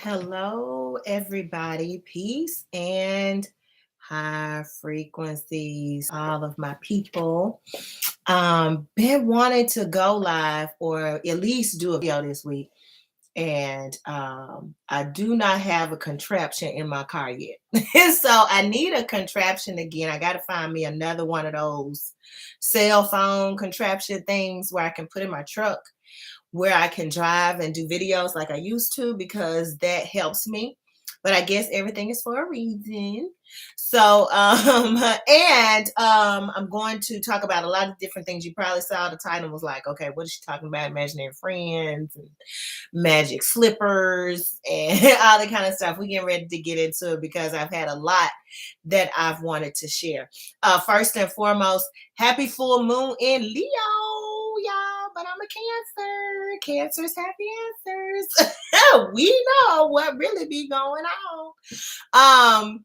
Hello, everybody. Peace and high frequencies, all of my people. Been wanting to go live or at least do a video this week. And I do not have a contraption in my car yet. So I need a contraption again. I got to find me another one of those cell phone contraption things where I can put in my truck where I can drive and do videos like I used to because that helps me. But I guess everything is for a reason. So, I'm going to talk about a lot of different things. You probably saw the title was like, okay, what is she talking about? Imaginary friends and magic slippers and all that kind of stuff. We're getting ready to get into it because I've had a lot that I've wanted to share. First and foremost, happy full moon in Leo, y'all. But I'm a Cancer. Cancers have answers. We know what really be going on.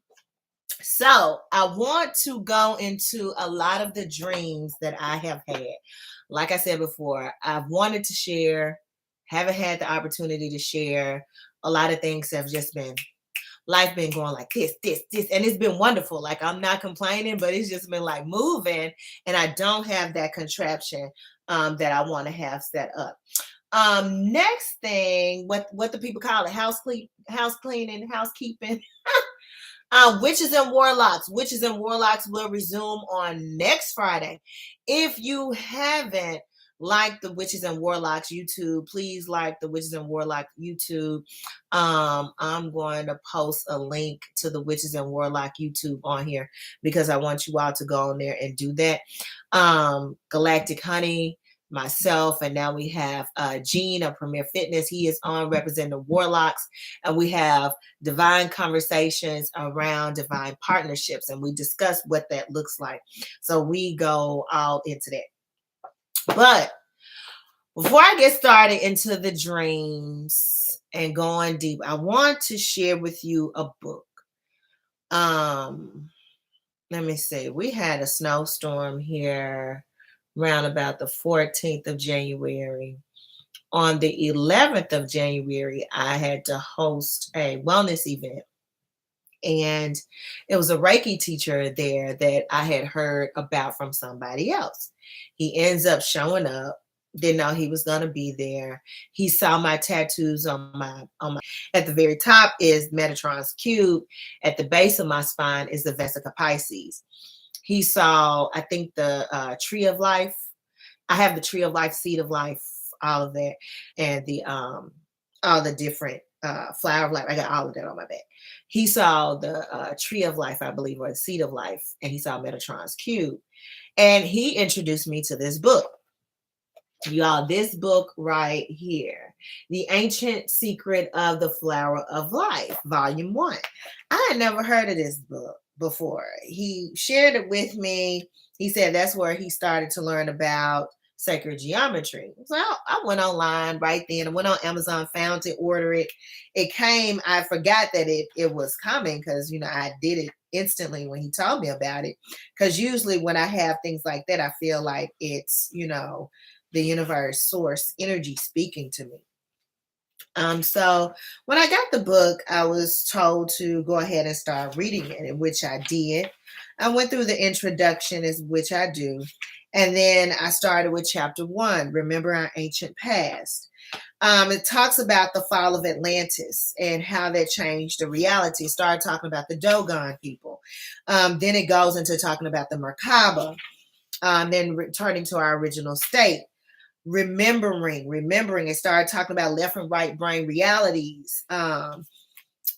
So I want to go into a lot of the dreams that I have had. Like I said before, I've wanted to share, haven't had the opportunity to share. A lot of things have just been life been going like this, and it's been wonderful. Like I'm not complaining, but it's just been like moving, and I don't have that contraption that I want to have set up. Next thing, what the people call it, house cleaning, housekeeping. Witches and warlocks. Witches and warlocks will resume on next Friday. If you haven't liked the Witches and Warlocks YouTube, please like the Witches and Warlock YouTube. I'm going to post a link to the Witches and Warlock YouTube on here because I want you all to go on there and do that. Galactic Honey, myself, and now we have Gene of Premier Fitness. He is on representing the Warlocks, and we have divine conversations around divine partnerships, and we discuss what that looks like. So we go all into that. But before I get started into the dreams and going deep, I want to share with you a book. Let me see. We had a snowstorm here around about the 14th of January. On the 11th of January, I had to host a wellness event. And it was a Reiki teacher there that I had heard about from somebody else. He ends up showing up. Didn't know he was gonna be there. He saw my tattoos on my. At the very top is Metatron's cube. At the base of my spine is the Vesica Pisces. He saw, I think, the tree of life. I have the tree of life, seed of life, all of that, and the all the different flower of life. I got all of that on my back. He saw the tree of life, I believe, or the seed of life, and he saw Metatron's cube. And he introduced me to this book. Y'all, this book right here, The Ancient Secret of the Flower of Life, Volume 1. I had never heard of this book before. He shared it with me. He said that's where he started to learn about sacred geometry. So I went online right then. I went on Amazon, found it, ordered it. It came. I forgot that it was coming because, I did it instantly when he told me about it. Because usually when I have things like that, I feel like it's, the universe, source, energy speaking to me. So when I got the book, I was told to go ahead and start reading it, in which I did. I went through the introduction, which I do. And then I started with chapter 1, Remember Our Ancient Past. It talks about the fall of Atlantis and how that changed the reality. Started talking about the Dogon people. Then it goes into talking about the Merkaba. Then returning to our original state. Remembering, it started talking about left and right brain realities.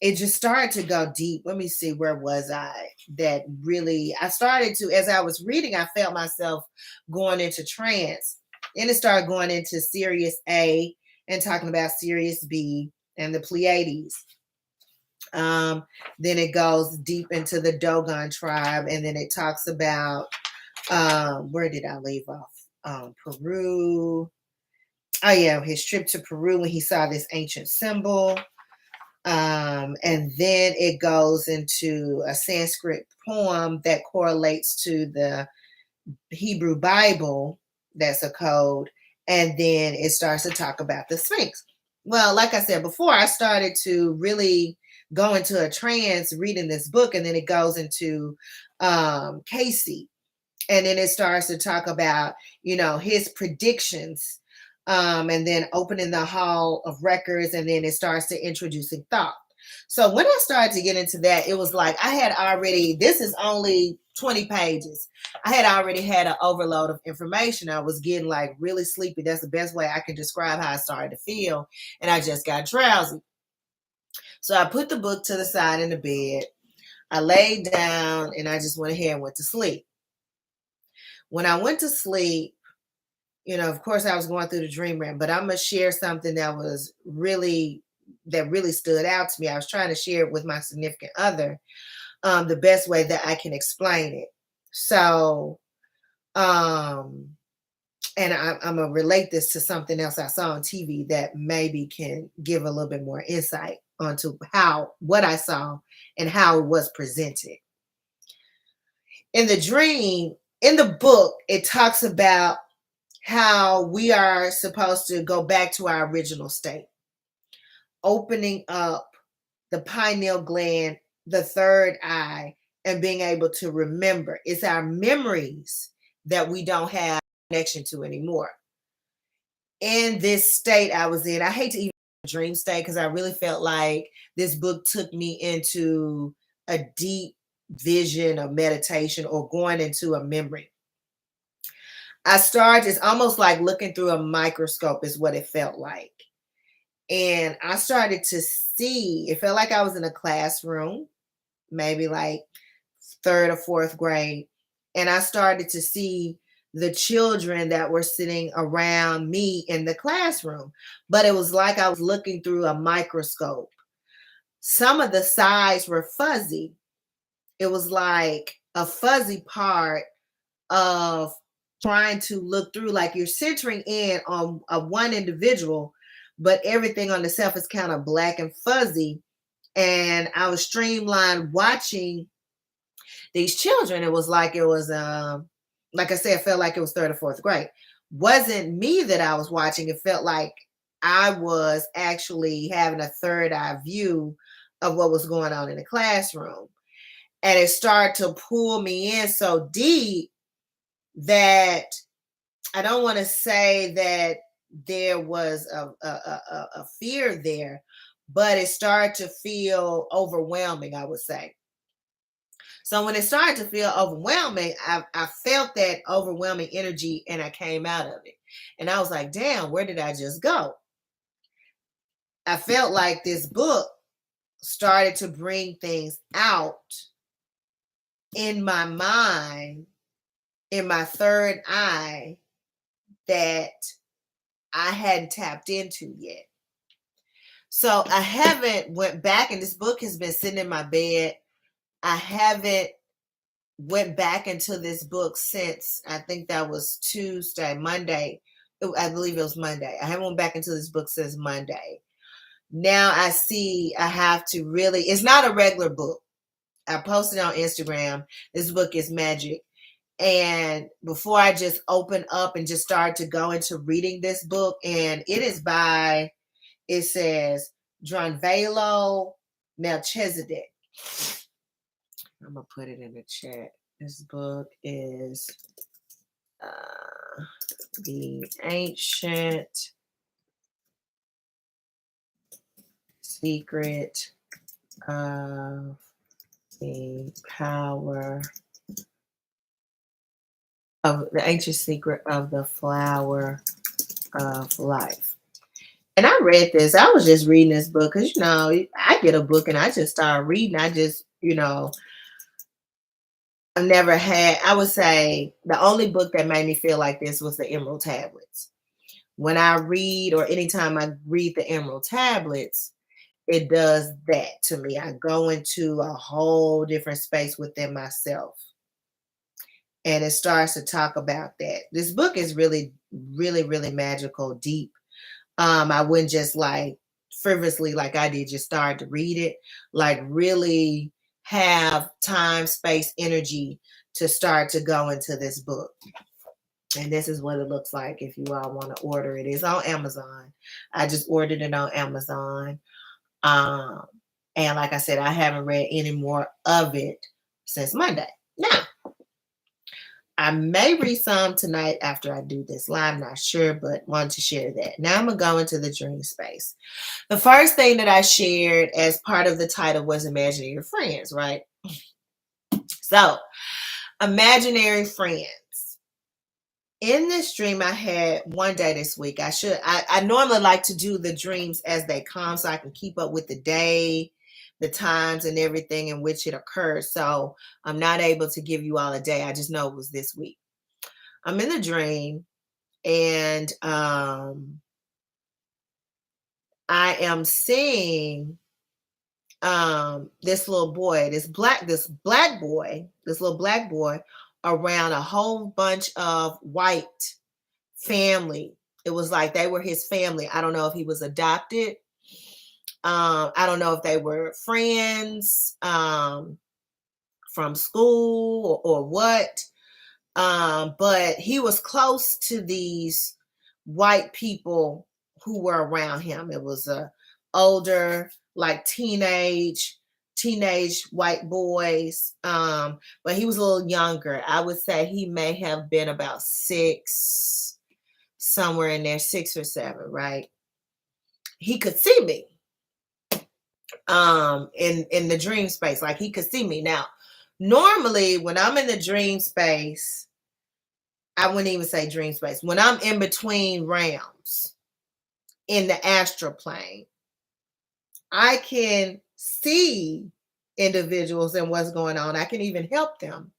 It just started to go deep. Let me see, where was I? I started to, as I was reading, I felt myself going into trance. Then it started going into Sirius A and talking about Sirius B and the Pleiades. Then it goes deep into the Dogon tribe, and then it talks about, where did I leave off? Peru. Oh yeah, his trip to Peru when he saw this ancient symbol. And then it goes into a Sanskrit poem that correlates to the Hebrew Bible. That's a code. And then it starts to talk about the Sphinx. well, like I said before, I started to really go into a trance reading this book, and then it goes into Casey, and then it starts to talk about, his predictions, and then opening the hall of records, and then it starts to introducing thought. So when I started to get into that, it was like I had already, this is only 20 pages. I had already had an overload of information. I was getting like really sleepy. That's the best way I can describe how I started to feel. And I just got drowsy. So I put the book to the side in the bed. I laid down and I just went ahead and went to sleep. When I went to sleep, of course I was going through the dreamland, but I'm going to share something that really stood out to me. I was trying to share it with my significant other, the best way that I can explain it. So, and I'm going to relate this to something else I saw on TV that maybe can give a little bit more insight onto what I saw and how it was presented. In the dream, in the book, it talks about how we are supposed to go back to our original state, opening up the pineal gland, the third eye, and being able to remember. It's our memories that we don't have connection to anymore. In this state I was in, I hate to even dream state because I really felt like this book took me into a deep vision of meditation or going into a memory. It's almost like looking through a microscope is what it felt like. And I started to see, it felt like I was in a classroom, maybe like third or fourth grade. And I started to see the children that were sitting around me in the classroom. But it was like I was looking through a microscope. Some of the sides were fuzzy. It was like a fuzzy part of trying to look through, like you're centering in on one individual, but everything on the self is kind of black and fuzzy. And I was streamlined watching these children. It was like like I said, it felt like it was third or fourth grade. Wasn't me that I was watching. It felt like I was actually having a third eye view of what was going on in the classroom. And it started to pull me in so deep that I don't want to say that there was a fear there, but it started to feel overwhelming, I would say. So when it started to feel overwhelming, I felt that overwhelming energy and I came out of it. And I was like, damn, where did I just go? I felt like this book started to bring things out in my mind, in my third eye, that I hadn't tapped into yet. So I haven't went back, and this book has been sitting in my bed. I haven't went back into this book since, I think that was Monday. I believe it was Monday. I haven't went back into this book since Monday. Now I see I have to really, it's not a regular book. I posted on Instagram. This book is magic. And before I just open up and just start to go into reading this book, and it says Drunvalo Melchizedek. I'm going to put it in the chat. This book is The Ancient Secret of the Power of the Ancient Secret of the Flower of Life. And I read this. I was just reading this book because, I get a book and I just start reading. I just, I would say the only book that made me feel like this was the Emerald Tablets. When I read, or anytime I read the Emerald Tablets, it does that to me. I go into a whole different space within myself. And it starts to talk about that. This book is really, really, really magical, deep. I wouldn't just like frivolously like I did, just start to read it, like really have time, space, energy to start to go into this book. And this is what it looks like if you all want to order it. It's on Amazon. I just ordered it on Amazon. Um, and like I said, I haven't read any more of it since Monday. Now, I may read some tonight after I do this live, not sure, but wanted to share that. Now I'm going to go into the dream space. The first thing that I shared as part of the title was imaginary friends, right? So, imaginary friends. In this dream I had one day this week, I normally like to do the dreams as they come so I can keep up with the day, the times, and everything in which it occurred. So I'm not able to give you all a day. I just know it was this week. I'm in the dream, and I am seeing this little boy, this little black boy around a whole bunch of white family. It was like they were his family. I don't know if he was adopted. I don't know if they were friends from school or what. But he was close to these white people who were around him. It was a older, like teenage white boys. But he was a little younger. I would say he may have been about 6, somewhere in there, 6 or 7, right? He could see me in the dream space. Like he could see me. Now, normally when I'm in the dream space, I wouldn't even say dream space. When I'm in between realms in the astral plane, I can see individuals and what's going on. I can even help them.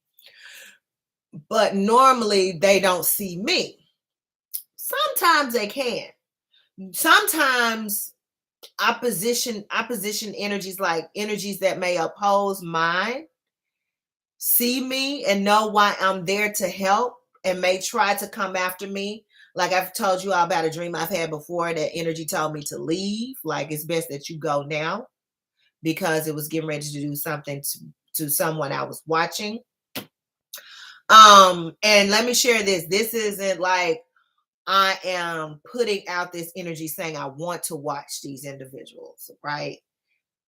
But normally they don't see me. Sometimes they can. Sometimes opposition energies, like energies that may oppose mine, see me and know why I'm there to help and may try to come after me. Like I've told you all about a dream I've had before that energy told me to leave. Like it's best that you go now because it was getting ready to do something to someone I was watching. And let me share this. This isn't like I am putting out this energy saying I want to watch these individuals, right?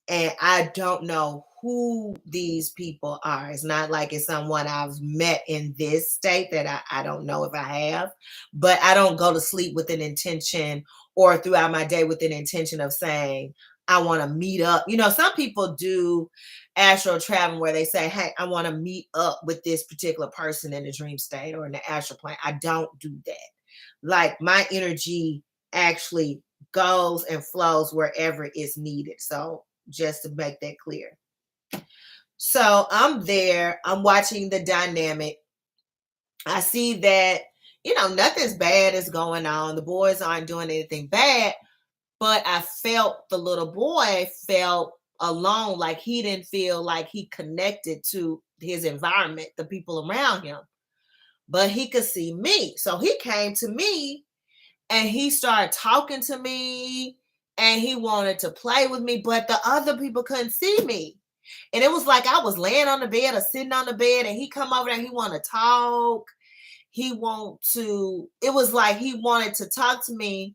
And I don't know who these people are. It's not like it's someone I've met in this state that I don't know if I have, but I don't go to sleep with an intention or throughout my day with an intention of saying, I want to meet up. You know, some people do astral travel where they say, hey, I want to meet up with this particular person in the dream state or in the astral plane. I don't do that. Like my energy actually goes and flows wherever it's needed. So just to make that clear. So I'm there, I'm watching the dynamic. I see that, nothing's bad is going on. The boys aren't doing anything bad, but I felt the little boy felt alone, like he didn't feel like he connected to his environment, the people around him, but he could see me. So he came to me and he started talking to me and he wanted to play with me, but the other people couldn't see me. And it was like I was laying on the bed or sitting on the bed and he come over there and he wanted to talk. It was like he wanted to talk to me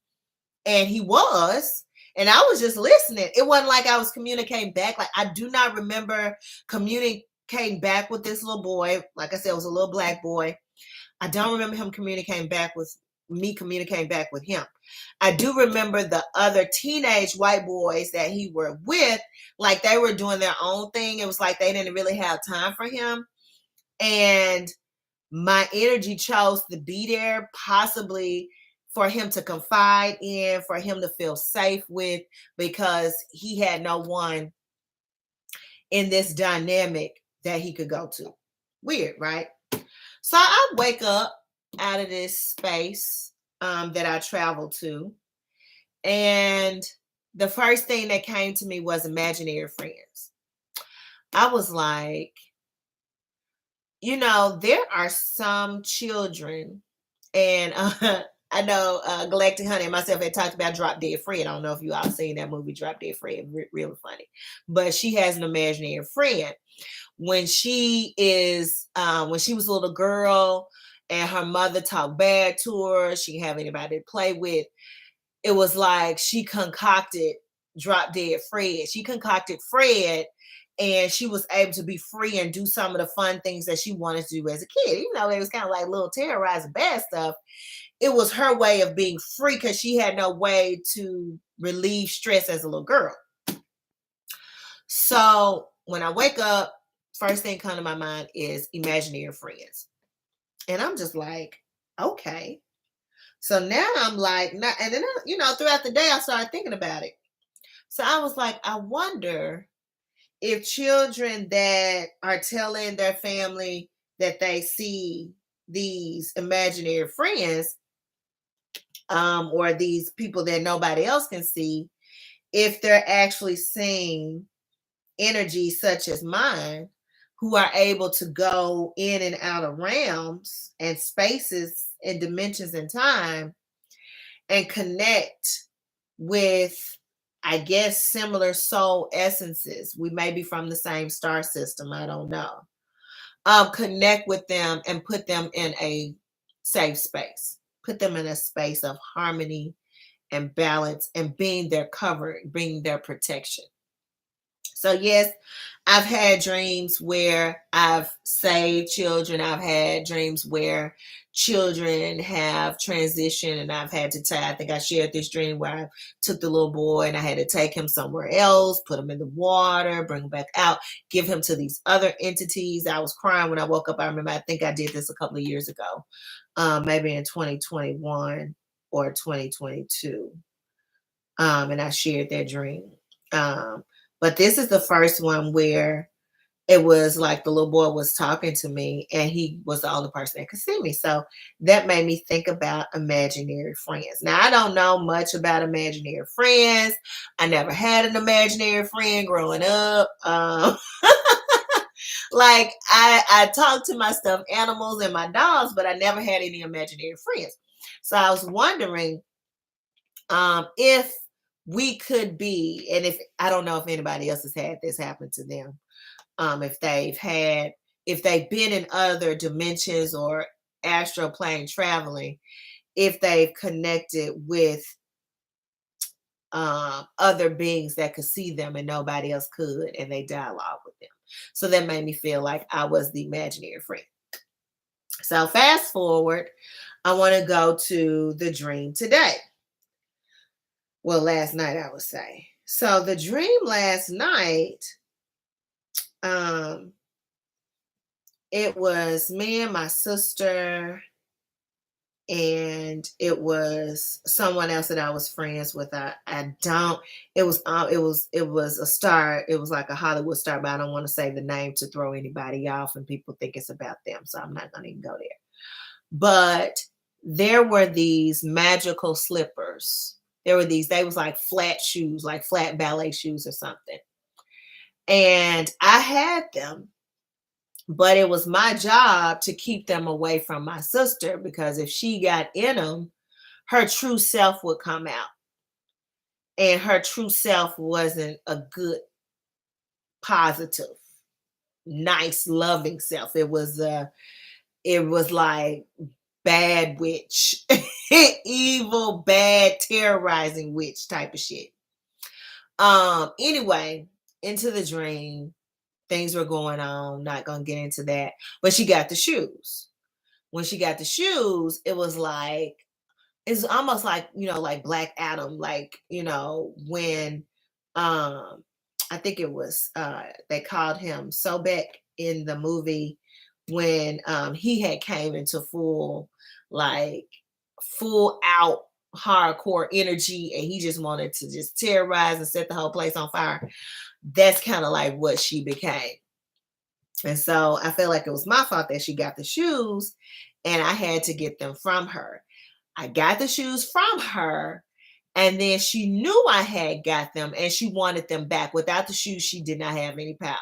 and he was, and I was just listening. It wasn't like I was communicating back. Like I do not remember communicating back with this little boy. Like I said, it was a little black boy. I don't remember him communicating back with him. I do remember the other teenage white boys that he were with, like they were doing their own thing. It was like they didn't really have time for him. And my energy chose to be there, possibly for him to confide in, for him to feel safe with, because he had no one in this dynamic that he could go to. Weird, right? So I wake up out of this space that I traveled to. And the first thing that came to me was imaginary friends. I was like, there are some children, and I know Galactic Honey and myself had talked about Drop Dead Fred. I don't know if you all seen that movie, Drop Dead Fred, really funny. But she has an imaginary friend. When she was a little girl and her mother talked bad to her. She didn't have anybody to play with. It was like she concocted Drop Dead Fred. She concocted Fred, and she was able to be free and do some of the fun things that she wanted to do as a kid. Even though it was kind of like little terrorizing bad stuff, it was her way of being free because she had no way to relieve stress as a little girl. So when I wake up, first thing come to my mind is imaginary friends. And I'm just like, okay. So now I'm like, and then, throughout the day, I started thinking about it. So I was like, I wonder if children that are telling their family that they see these imaginary friends, or these people that nobody else can see, if they're actually seeing energies such as mine, who are able to go in and out of realms and spaces and dimensions and time and connect with, I guess, similar soul essences. We may be from the same star system. I don't know. Connect with them and put them in a safe space. Put them in a space of harmony and balance and being their cover, being their protection. So yes, I've had dreams where I've saved children. I've had dreams where children have transitioned and I've had to take, I think I shared this dream where I took the little boy and I had to take him somewhere else, put him in the water, bring him back out, give him to these other entities. I was crying when I woke up. I remember, I think I did this a couple of years ago, maybe in 2021 or 2022. And I shared that dream. But this is the first one where it was like the little boy was talking to me and he was the only person that could see me. So that made me think about imaginary friends. Now, I don't know much about imaginary friends. I never had an imaginary friend growing up. Like I talked to my stuffed animals and my dogs, but I never had any imaginary friends. So I was wondering if we could be, and if I don't know if anybody else has had this happen to them, if they've been in other dimensions or astral plane traveling, if they've connected with other beings that could see them and nobody else could, and they dialogue with them. So that made me feel like I was the imaginary friend. So fast forward, I want to go to the dream today. Well, last night, I would say. So the dream last night, it was me and my sister, and it was someone else that I was friends with. It was a star. It was like a Hollywood star, but I don't want to say the name to throw anybody off and people think it's about them. So I'm not going to even go there. But there were these magical slippers. They was like flat shoes, like flat ballet shoes or something. And I had them, but it was my job to keep them away from my sister because if she got in them, her true self would come out. And her true self wasn't a good, positive, nice, loving self. It was like bad witch, evil, bad, terrorizing witch type of shit. Anyway, into the dream, things were going on. Not gonna get into that, but she got the shoes. When she got the shoes, it was like, it's almost like, like Black Adam, like, when I think it was they called him Sobek in the movie when he had came into full out hardcore energy and he just wanted to just terrorize and set the whole place on fire. That's kind of like what she became. And so I felt like it was my fault that she got the shoes and I had to get them from her. I got the shoes from her and then she knew I had got them and she wanted them back. Without the shoes, she did not have any power.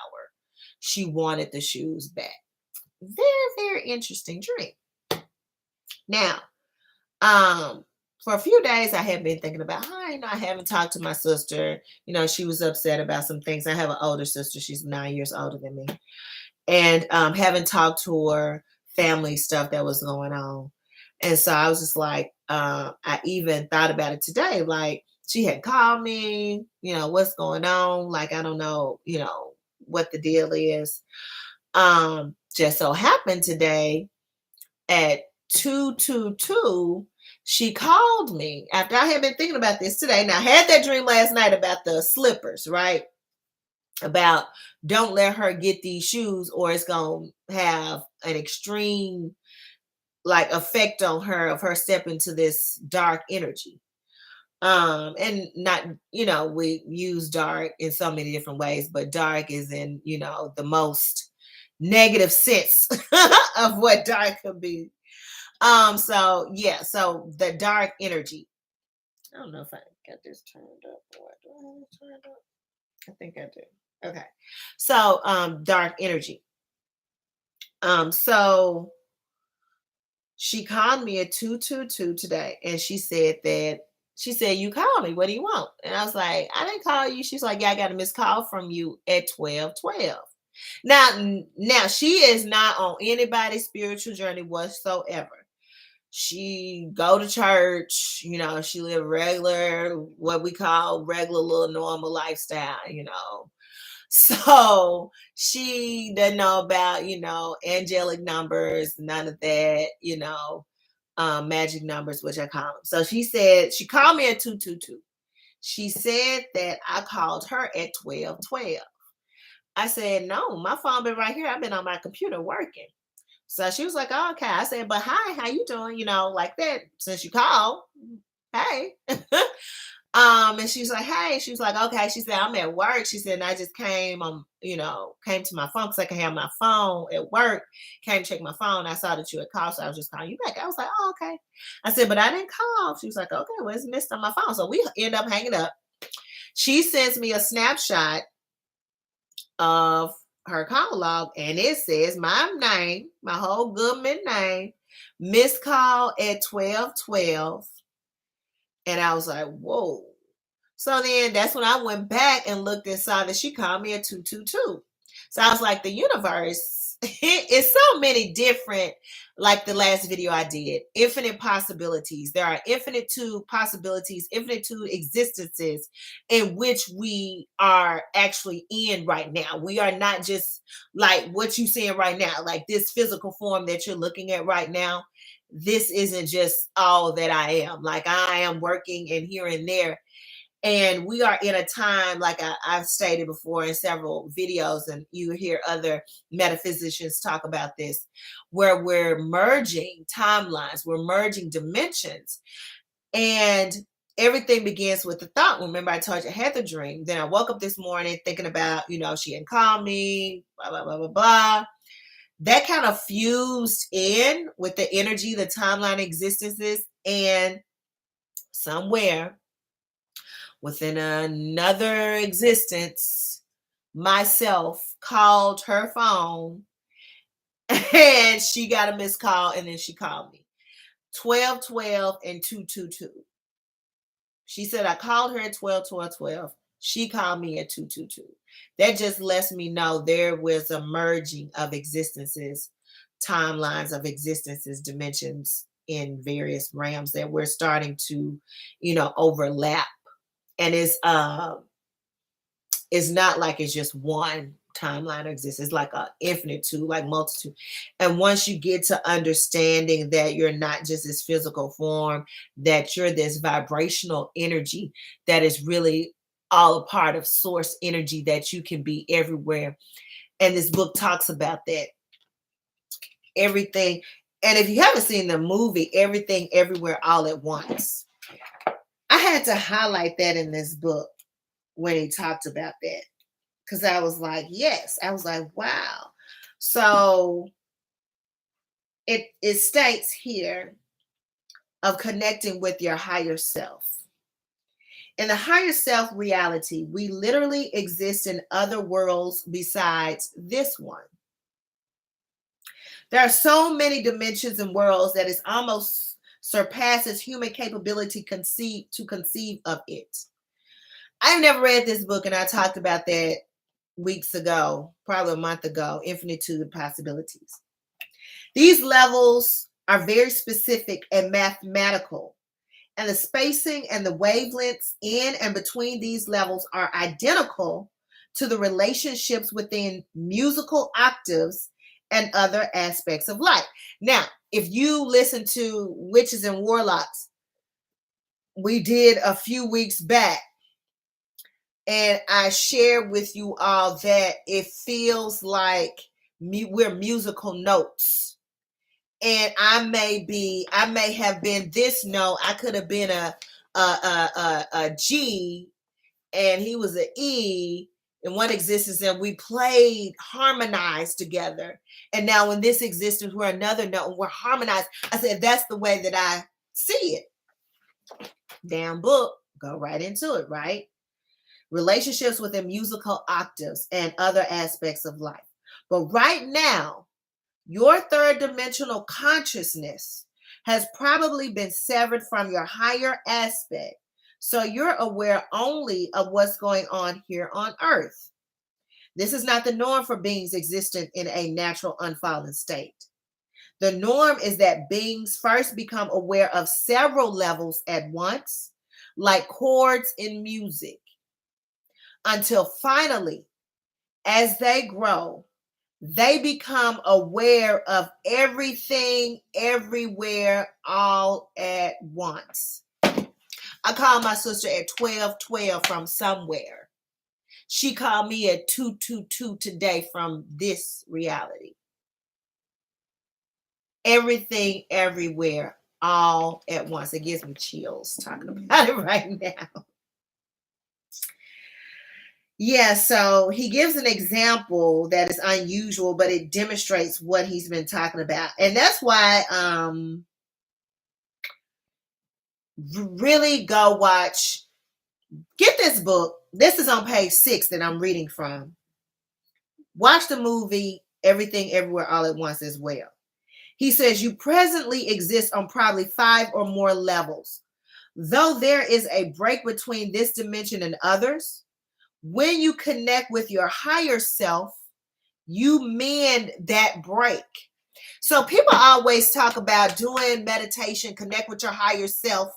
She wanted the shoes back. Very, very interesting dream. Now, for a few days, I had been thinking about, I haven't talked to my sister. She was upset about some things. I have an older sister. She's 9 years older than me. And haven't talked to her, family stuff that was going on. And so I was just like, I even thought about it today. Like, she had called me, what's going on? Like, I don't know, what the deal is. Just so happened today at 2:22, she called me after I had been thinking about this today. Now, I had that dream last night about the slippers, right? About don't let her get these shoes or it's going to have an extreme like effect on her of her step into this dark energy. And not, we use dark in so many different ways, but dark is in, the most negative sense of what dark could be. So yeah, so the dark energy. I don't know if I got this turned up or do I have it turned up? I think I do. Okay. So dark energy. So she called me at 2:22 today and she said, you called me. What do you want? And I was like, I didn't call you. She's like, yeah, I got a missed call from you at 12:12. Now she is not on anybody's spiritual journey whatsoever. She go to church, she live regular, what we call regular little normal lifestyle, So she doesn't know about, angelic numbers, none of that, magic numbers, which I call them. So she called me at 2:22. She said that I called her at 12:12. I said, no, my phone been right here. I've been on my computer working. So she was like, oh, okay. I said, but hi, how you doing? Like that, since you called. Hey. And she's like, hey, she was like, okay. She said, I'm at work. She said, and I just came, came to my phone because I can have my phone at work. Came to check my phone. I saw that you had called, so I was just calling you back. I was like, oh, okay. I said, but I didn't call. She was like, okay, well, it's missed on my phone. So we end up hanging up. She sends me a snapshot of her call log, and it says my name, my whole Goodman name, missed call at 12:12. And I was like, whoa. So then that's when I went back and looked and saw that she called me at 2:22. So I was like, the universe is so many different, like the last video I did, infinite possibilities. There are infinite two possibilities, infinite two existences in which we are actually in right now. We are not just like what you're seeing right now, like this physical form that you're looking at right now. This isn't just all that I am. Like I am working and here and there. And we are in a time, like I've stated before in several videos, and you hear other metaphysicians talk about this, where we're merging timelines, we're merging dimensions. And everything begins with the thought. Remember, I told you I had the dream. Then I woke up this morning thinking about, she had called me, blah, blah, blah, blah, blah. That kind of fused in with the energy, the timeline existences, and somewhere within another existence, myself called her phone and she got a missed call and then she called me. 12:12 and 2:22. She said I called her at 12:12. She called me at 2:22. That just lets me know there was a merging of existences, timelines of existences, dimensions in various realms that we're starting to, overlap. And it's not like it's just one timeline exists. It's like an infinite two, like multitude. And once you get to understanding that you're not just this physical form, that you're this vibrational energy that is really all a part of source energy, that you can be everywhere. And this book talks about that. Everything. And if you haven't seen the movie, Everything Everywhere All at Once, I had to highlight that in this book when he talked about that, because I was like, yes, I was like, wow. So it states here of connecting with your higher self. In the higher self reality, we literally exist in other worlds besides this one. There are so many dimensions and worlds that it almost surpasses human capability to conceive of it. I've never read this book, and I talked about that weeks ago, probably a month ago, Infinitude Possibilities. These levels are very specific and mathematical, and the spacing and the wavelengths in and between these levels are identical to the relationships within musical octaves and other aspects of life. Now, if you listen to Witches and Warlocks, we did a few weeks back, and I shared with you all that it feels like we're musical notes. And I may have been this note. I could have been a G, and he was an E in one existence, and we played harmonized together. And now in this existence, we're another note and we're harmonized. I said, that's the way that I see it. Damn book, go right into it, right? Relationships within musical octaves and other aspects of life. But right now, your third dimensional consciousness has probably been severed from your higher aspect. So you're aware only of what's going on here on earth. This is not the norm for beings existing in a natural unfallen state. The norm is that beings first become aware of several levels at once, like chords in music, until finally, as they grow, they become aware of everything, everywhere, all at once. I called my sister at 12:12 from somewhere. She called me at 2:22 today from this reality. Everything, everywhere, all at once. It gives me chills talking about it right now. Yeah, so he gives an example that is unusual, but it demonstrates what he's been talking about. And that's why really go watch, get this book. This is on page 6 that I'm reading from. Watch the movie Everything Everywhere All at Once as well. He says you presently exist on probably 5 or more levels. Though there is a break between this dimension and others, when you connect with your higher self, you mend that break. So people always talk about doing meditation, connect with your higher self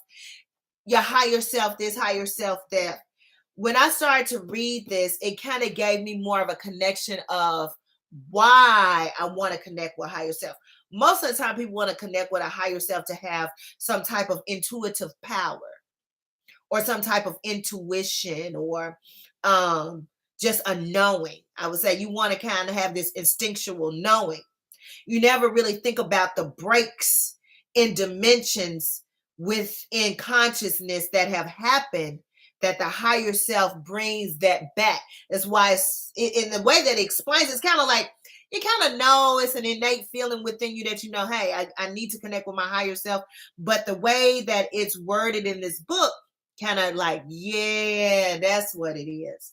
this, higher self that. When I started to read this, it kind of gave me more of a connection of why I want to connect with higher self. Most of the time, people want to connect with a higher self to have some type of intuitive power or some type of intuition or just a knowing. I would say you want to kind of have this instinctual knowing. You never really think about the breaks in dimensions within consciousness that have happened, that the higher self brings that back. That's why it's in the way that it explains, it's kind of like you kind of know it's an innate feeling within you that you know, hey, I need to connect with my higher self. But the way that it's worded in this book, kind of like, yeah, that's what it is.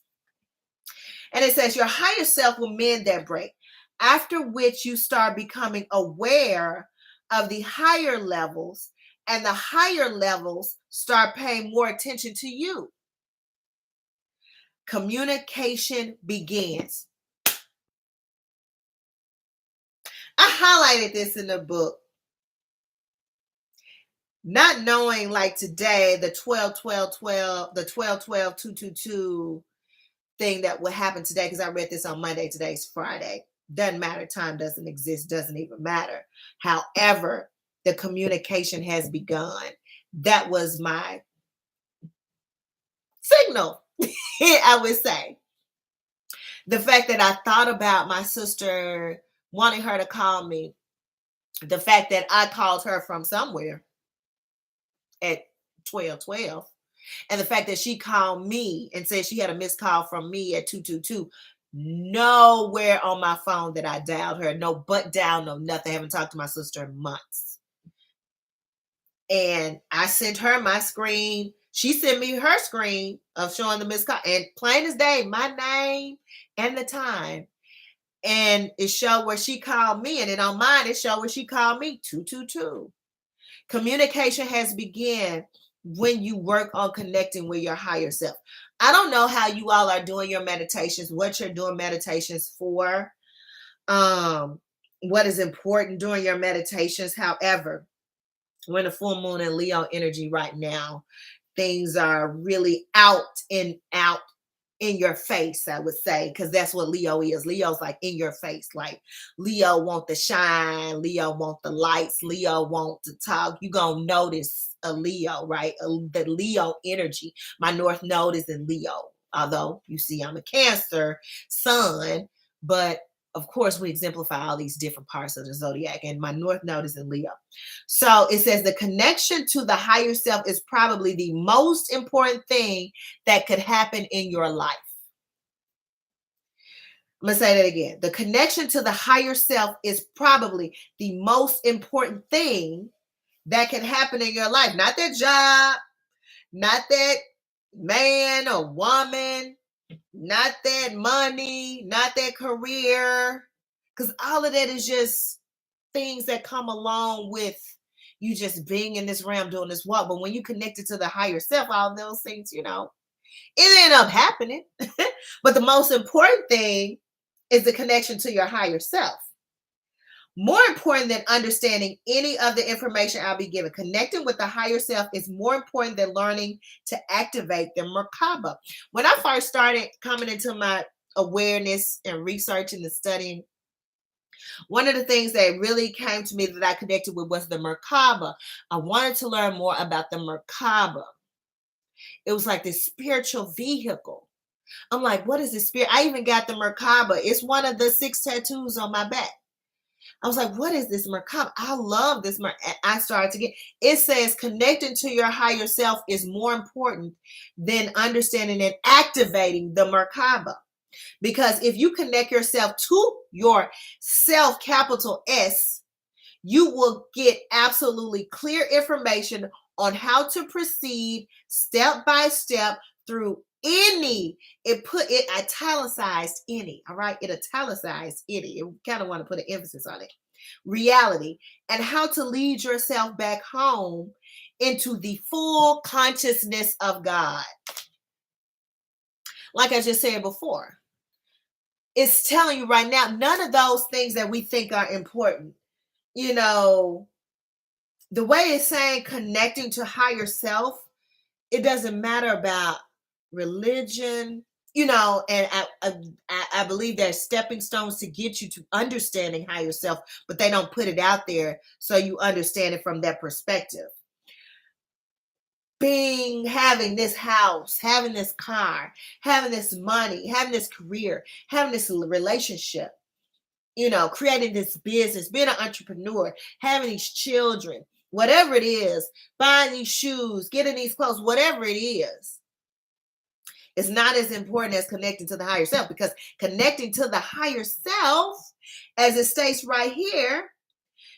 And it says your higher self will mend that break, after which you start becoming aware of the higher levels, and the higher levels start paying more attention to you. Communication begins. I highlighted this in the book. Not knowing, like today, the 12-12-12, the 12-12-222 thing that will happen today, because I read this on Monday, today's Friday. Doesn't matter, time doesn't exist, doesn't even matter. However, the communication has begun. That was my signal, I would say. The fact that I thought about my sister wanting her to call me, the fact that I called her from somewhere at 12:12, and the fact that she called me and said she had a missed call from me at 222, nowhere on my phone that I dialed her, no butt dial, no nothing. I haven't talked to my sister in months. And I sent her my screen. She sent me her screen of showing the missed call, and plain as day, my name and the time. And it showed where she called me, and then on mine, it showed where she called me, 222. Communication has begun when you work on connecting with your higher self. I don't know how you all are doing your meditations, what you're doing meditations for. what is important during your meditations. However, we're in a full moon in Leo energy right now. Things are really out in your face, I would say, because that's what Leo is. Leo's like in your face. Like Leo want the shine, Leo want the lights, Leo want to talk. You gonna notice a Leo, right? The Leo energy. My North Node is in Leo. Although you see I'm a Cancer sun, but of course we exemplify all these different parts of the zodiac, and my North Node is in Leo. So it says the connection to the higher self is probably the most important thing that could happen in your life. I'm going to say that again. The connection to the higher self is probably the most important thing that can happen in your life. Not that job, not that man or woman, not that money, not that career, because all of that is just things that come along with you just being in this realm doing this walk. But when you connect it to the higher self, all those things, it end up happening. But the most important thing is the connection to your higher self. More important than understanding any of the information I'll be given. Connecting with the higher self is more important than learning to activate the Merkaba. When I first started coming into my awareness and researching and studying, one of the things that really came to me that I connected with was the Merkaba. I wanted to learn more about the Merkaba. It was like this spiritual vehicle. I'm like, what is this spirit? I even got the Merkaba. It's one of the 6 tattoos on my back. I was like, what is this Merkaba? I love this. I started to get, it says connecting to your higher self is more important than understanding and activating the Merkaba. Because if you connect yourself to your self, capital S, you will get absolutely clear information on how to proceed step by step through any, it italicized any, all right? It italicized any. You kind of want to put an emphasis on it. Reality, and how to lead yourself back home into the full consciousness of God. Like I just said before, it's telling you right now, none of those things that we think are important. The way it's saying connecting to higher self, it doesn't matter about religion, and I believe there's stepping stones to get you to understanding higher self, but they don't put it out there so you understand it from that perspective. Having this house, having this car, having this money, having this career, having this relationship, creating this business, being an entrepreneur, having these children, whatever it is, buying these shoes, getting these clothes, whatever it is, it's not as important as connecting to the higher self, because connecting to the higher self, as it states right here,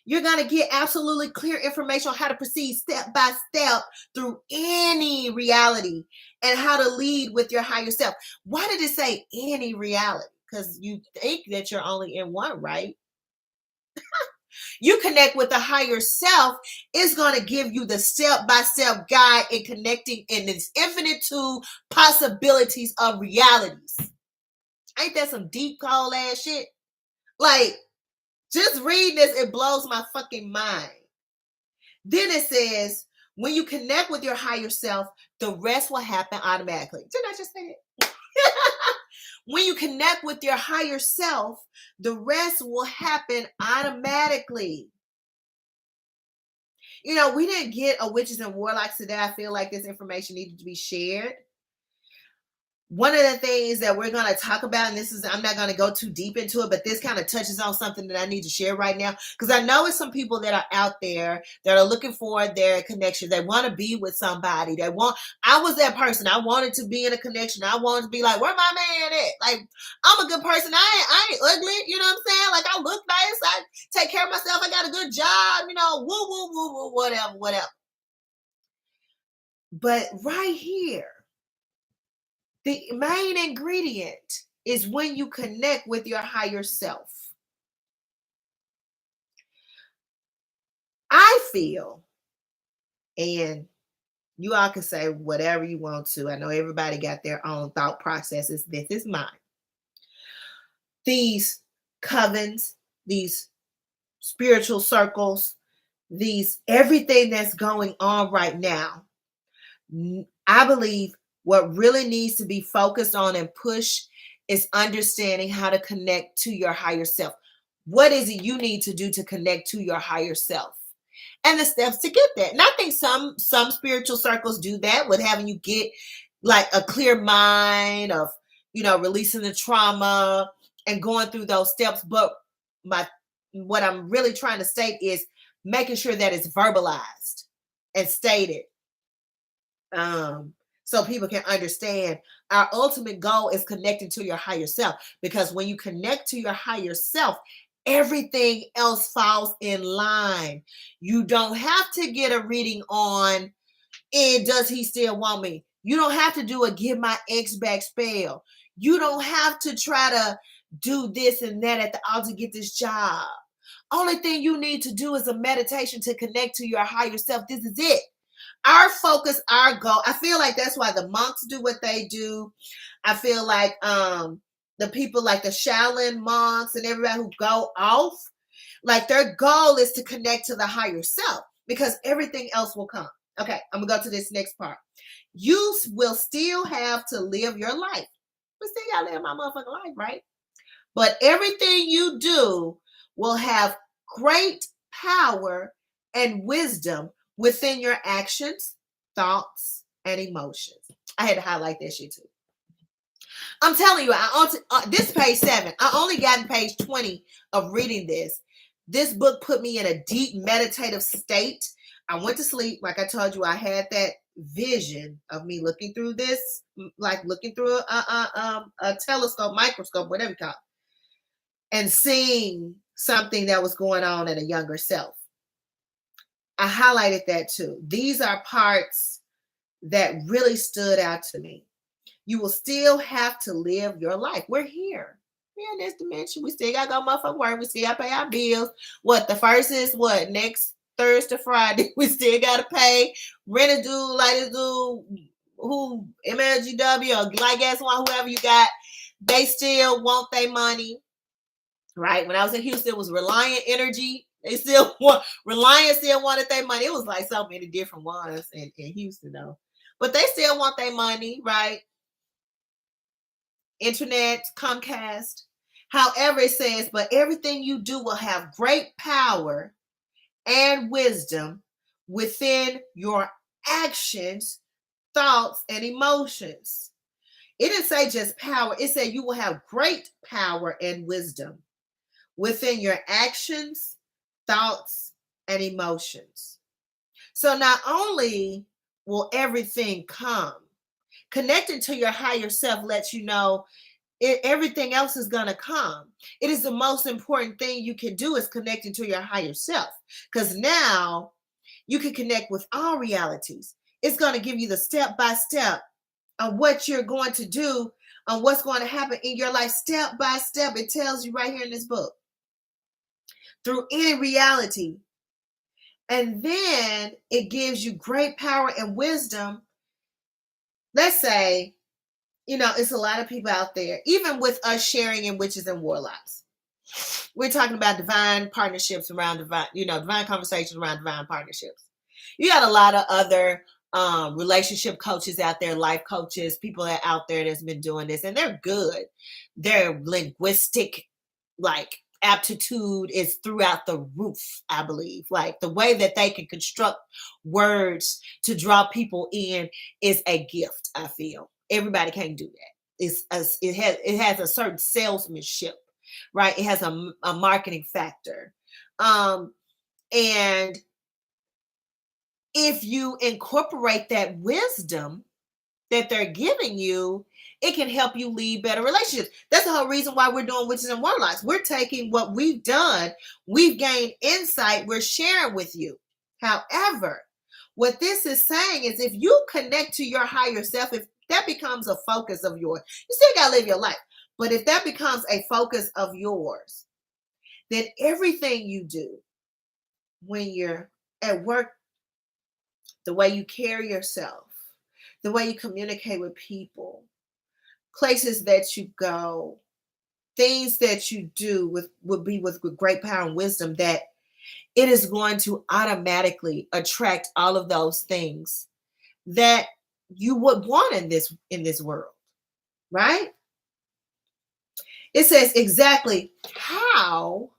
you're going to get absolutely clear information on how to proceed step by step through any reality and how to lead with your higher self. Why did it say any reality? Because you think that you're only in one, right? You connect with the higher self, it's going to give you the step-by-step guide in connecting in this infinite possibilities of realities. Ain't that some deep cold ass shit? Like, just reading this, it blows my fucking mind. Then it says, when you connect with your higher self, the rest will happen automatically. Didn't I just say it? When you connect with your higher self, the rest will happen automatically. We didn't get a witches and warlocks today. I feel like this information needed to be shared. One of the things that we're going to talk about, and I'm not going to go too deep into it, but this kind of touches on something that I need to share right now, because I know it's some people that are out there that are looking for their connection. They want to be with somebody. I was that person. I wanted to be in a connection. I wanted to be like, where my man at? Like, I'm a good person. I ain't ugly. You know what I'm saying? Like, I look nice. I take care of myself. I got a good job, woo, woo, woo, woo, whatever. But right here, the main ingredient is when you connect with your higher self. I feel, and you all can say whatever you want to. I know everybody got their own thought processes. This is mine. These covens, these spiritual circles, these everything that's going on right now, I believe what really needs to be focused on and pushed is understanding how to connect to your higher self. What is it you need to do to connect to your higher self? And the steps to get there. And I think some spiritual circles do that with having you get like a clear mind of, releasing the trauma and going through those steps. But my what I'm really trying to state is making sure that it's verbalized and stated, so people can understand. Our ultimate goal is connecting to your higher self, because when you connect to your higher self, everything else falls in line. You don't have to get a reading on does he still want me. You don't have to do a give my ex back spell. You don't have to try to do this and that at the altar to get this job. Only thing you need to do is a meditation to connect to your higher self. This is it. Our focus, our goal. I feel like that's why the monks do what they do. I feel like the people like the Shaolin monks and everybody who go off, like their goal is to connect to the higher self, because everything else will come. Okay, I'm gonna go to this next part. You will still have to live your life. We still gotta live my motherfucking life, right? But everything you do will have great power and wisdom within your actions, thoughts, and emotions. I had to highlight that shit too. I'm telling you, this page 7. I only got in page 20 of reading this. This book put me in a deep meditative state. I went to sleep. Like I told you, I had that vision of me looking through this, like looking through a telescope, microscope, whatever you call it, and seeing something that was going on in a younger self. I highlighted that too. These are parts that really stood out to me. You will still have to live your life. We're here. We're in this dimension. We still got to go motherfucking work. We still got to pay our bills. What, the first is what? Next Thursday, Friday. We still got to pay rent, a dude, like this dude, who, MLGW or like gas one, whoever you got. They still want their money, right? When I was in Houston, it was Reliant Energy. They still want, Reliant still wanted their money. It was like so many different ones in Houston, though. But they still want their money, right? Internet, Comcast. However, it says, but everything you do will have great power and wisdom within your actions, thoughts, and emotions. It didn't say just power. It said you will have great power and wisdom within your actions, thoughts, and emotions. So not only will everything come, connecting to your higher self lets you know everything else is going to come. It is the most important thing you can do is connecting to your higher self, because now you can connect with all realities. It's going to give you the step by step of what you're going to do, on what's going to happen in your life step by step. It tells you right here in this book through any reality. And then it gives you great power and wisdom. Let's say, it's a lot of people out there, even with us sharing in witches and warlocks. We're talking about divine partnerships around divine conversations around divine partnerships. You got a lot of other relationship coaches out there, life coaches, people that out there that's been doing this, and they're good. Their linguistic, like, aptitude is throughout the roof, I believe. Like the way that they can construct words to draw people in is a gift, I feel. Everybody can't do that. It has a certain salesmanship, right? It has a marketing factor. And if you incorporate that wisdom that they're giving you, it can help you lead better relationships. That's the whole reason why we're doing witches and warlocks. We're taking what we've done, we've gained insight, we're sharing with you. However, what this is saying is if you connect to your higher self, if that becomes a focus of yours, you still got to live your life. But if that becomes a focus of yours, then everything you do when you're at work, the way you carry yourself, the way you communicate with people, places that you go, things that you do would be with great power and wisdom that it is going to automatically attract all of those things that you would want in this world, right? It says exactly how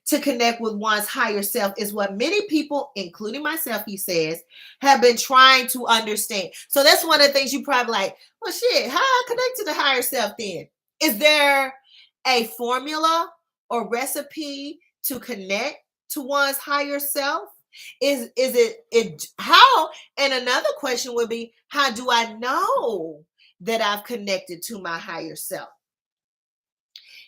to connect with one's higher self is what many people, including myself, he says, have been trying to understand. So that's one of the things you probably like, well, shit, how I connect to the higher self then? Is there a formula or recipe to connect to one's higher self? Is it how? And another question would be, how do I know that I've connected to my higher self?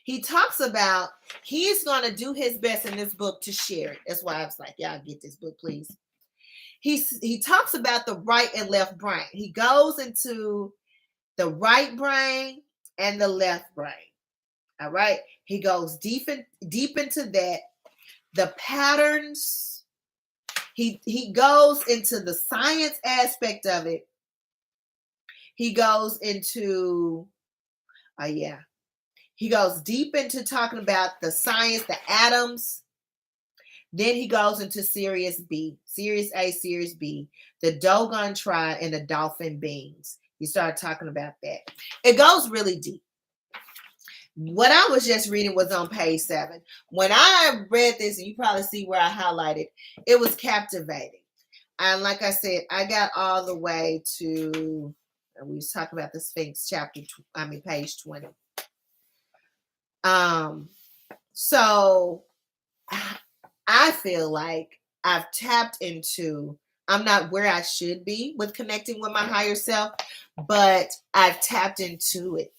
He talks about he's going to do his best in this book to share it. That's why I was like, y'all get this book, please. He talks about the right and left brain. He goes into the right brain and the left brain. All right. He goes deep into that. The patterns. He goes into the science aspect of it. He goes into, he goes deep into talking about the science, the atoms. Then he goes into Sirius B, Sirius A, Sirius B, the Dogon tribe, and the dolphin beings. He started talking about that. It goes really deep. What I was just reading was on page 7. When I read this, and you probably see where I highlighted, it was captivating. And like I said, I got all the way to, we was talking about the Sphinx page 20. So I feel like I've tapped into, I'm not where I should be with connecting with my higher self, but I've tapped into it.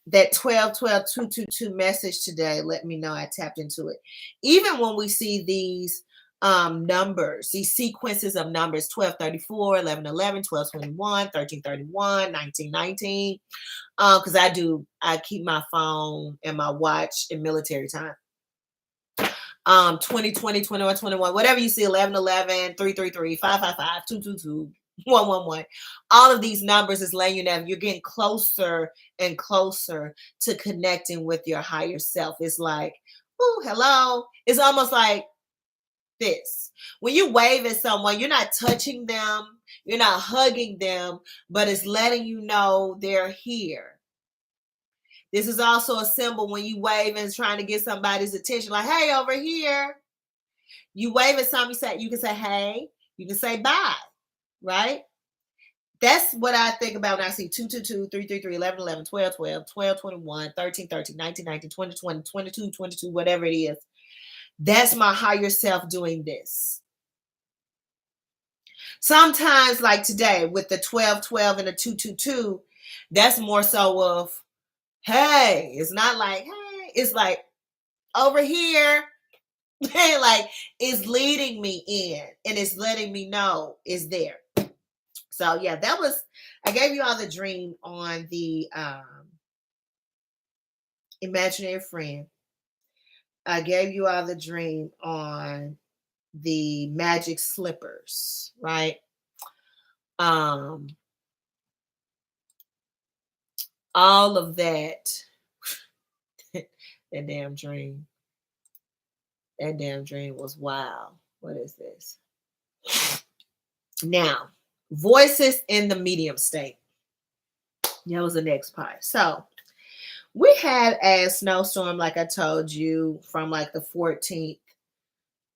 That 12-12-222 message today let me know I tapped into it. Even when we see these numbers, these sequences of numbers, 1234, 1111, 1221, 1331, 1919, because I keep my phone and my watch in military time. 2020, 21, 21, whatever you see, 1111, 333, 555, 222, 111. All of these numbers is letting you know you're getting closer and closer to connecting with your higher self. It's like, oh, hello. It's almost like this. When you wave at someone, you're not touching them, you're not hugging them, but it's letting you know they're here. This is also a symbol when you wave and trying to get somebody's attention, like, hey, over here. You wave at something, you can say, hey, you can say bye, right? That's what I think about when I see 222, 333, 1111, 1212, 1221, 1313, 1919, 2020, 2222, whatever it is. That's my higher self doing this. Sometimes, like today, with the 1212 and the 222, that's more so of, hey, it's not like, hey, it's like over here, like it's leading me in and it's letting me know it's there. So yeah, I gave you all the dream on the imaginary friend. I gave you all the dream on the magic slippers, right? All of that. That damn dream. That damn dream was wild. What is this? Now, voices in the medium state. That was the next part. So we had a snowstorm, like I told you, from like the 14th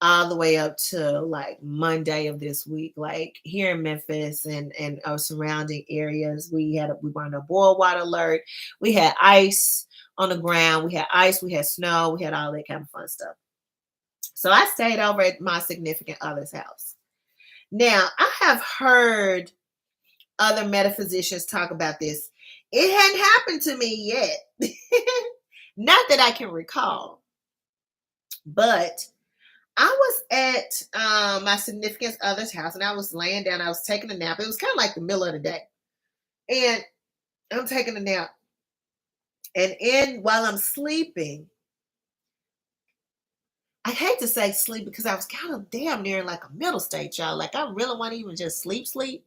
all the way up to like Monday of this week. Like here in Memphis and our surrounding areas, we were on a boil water alert. We had ice on the ground. We had ice. We had snow. We had all that kind of fun stuff. So I stayed over at my significant other's house. Now, I have heard other metaphysicians talk about this. It hadn't happened to me yet. Not that I can recall. But I was at my significant other's house and I was laying down. I was taking a nap. It was kind of like the middle of the day. And I'm taking a nap. And while I'm sleeping, I hate to say sleep because I was kind of damn near in like a middle state, y'all. Like I really want to even just sleep.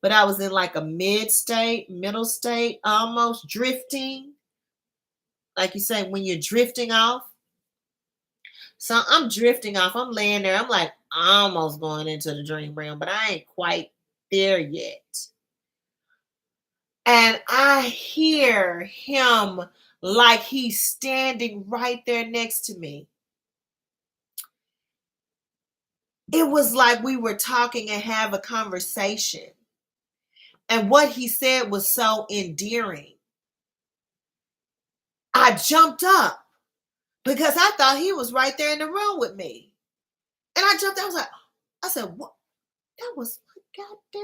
But I was in like a middle state, almost drifting. Like you say, when you're drifting off. So I'm drifting off. I'm laying there. I'm like almost going into the dream realm, but I ain't quite there yet. And I hear him like he's standing right there next to me. It was like we were talking and have a conversation. And what he said was so endearing. I jumped up because I thought he was right there in the room with me. And I jumped up. I said, what? That was goddamn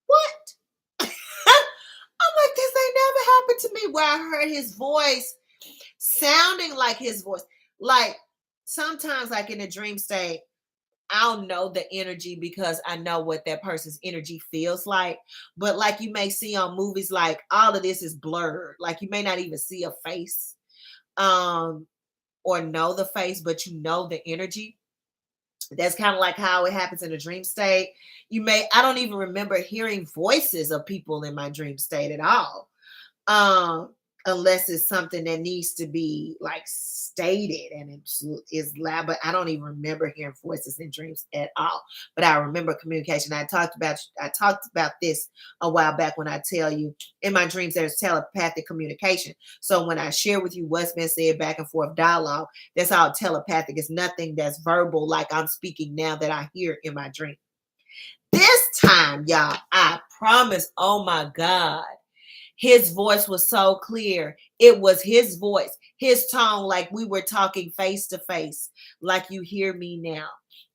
what? I'm like, this ain't never happened to me, where I heard his voice sounding like his voice. Like sometimes, like in a dream state, I'll know the energy because I know what that person's energy feels like. But like you may see on movies, like all of this is blurred. Like you may not even see a face um or know the face, but you know the energy. That's kind of like how it happens in a dream state. I don't even remember hearing voices of people in my dream state at all. Um, Unless it's something that needs to be like stated and is loud, but I don't even remember hearing voices in dreams at all. But I remember communication. I talked about this a while back when I tell you in my dreams there's telepathic communication. So when I share with you what's been said back and forth dialogue, that's all telepathic. It's nothing that's verbal like I'm speaking now that I hear in my dream. This time, y'all, I promise, oh my God, his voice was so clear. It was his voice, his tone, like we were talking face to face, like you hear me now.